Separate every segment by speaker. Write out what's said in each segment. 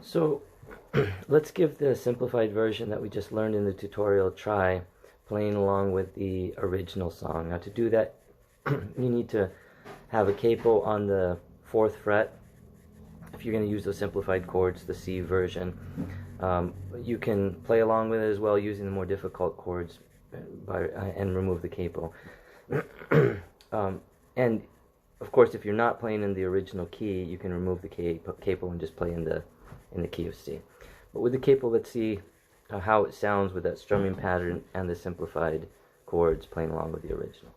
Speaker 1: So let's give the simplified version that we just learned in the tutorial a try, playing along with the original song. Now to do that, you need to have a capo on the 4th fret. If you're going to use those simplified chords, the C version, you can play along with it as well using the more difficult chords and remove the capo. And of course, if you're not playing in the original key, you can remove the capo and just play in the key of C. But with the capo, let's see how it sounds with that strumming pattern and the simplified chords playing along with the original.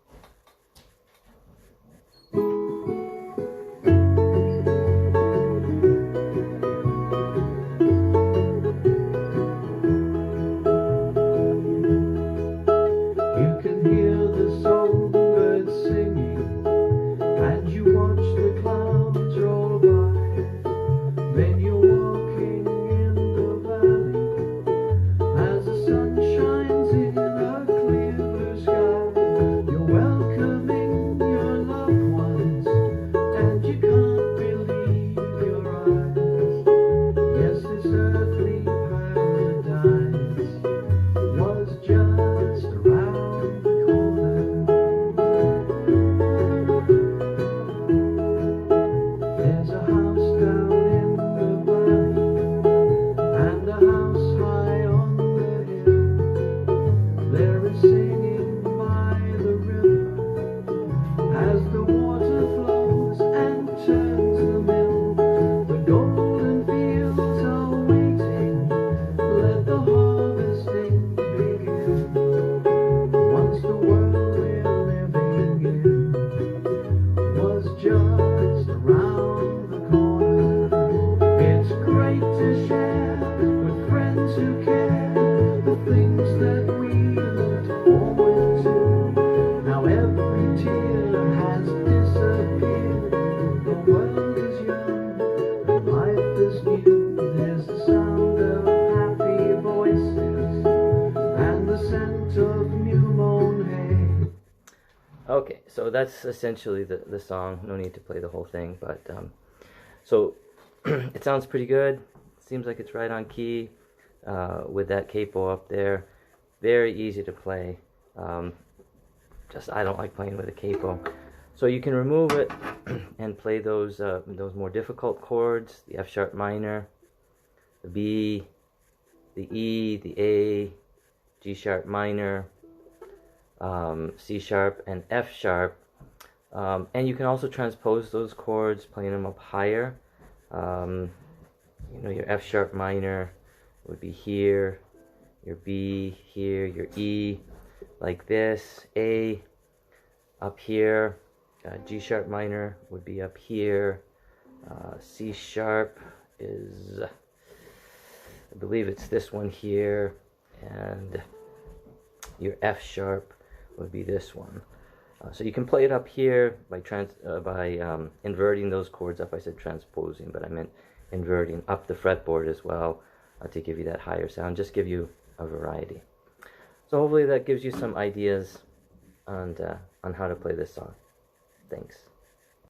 Speaker 1: Okay, so that's essentially the song. No need to play the whole thing, but so it sounds pretty good. Seems like it's right on key with that capo up there. Very easy to play. Just I don't like playing with a capo. So you can remove it and play those more difficult chords: the F sharp minor, the B, the E, the A, G sharp minor, C sharp, and F sharp. And you can also transpose those chords, playing them up higher. You know, your F sharp minor would be here, your B here, your E like this, A up here, G sharp minor would be up here, C sharp is, I believe it's this one here, and your F sharp would be this one. So you can play it up here by inverting those chords up. I said transposing, but I meant inverting up the fretboard as well to give you that higher sound, just give you a variety. So hopefully that gives you some ideas on how to play this song. Thanks.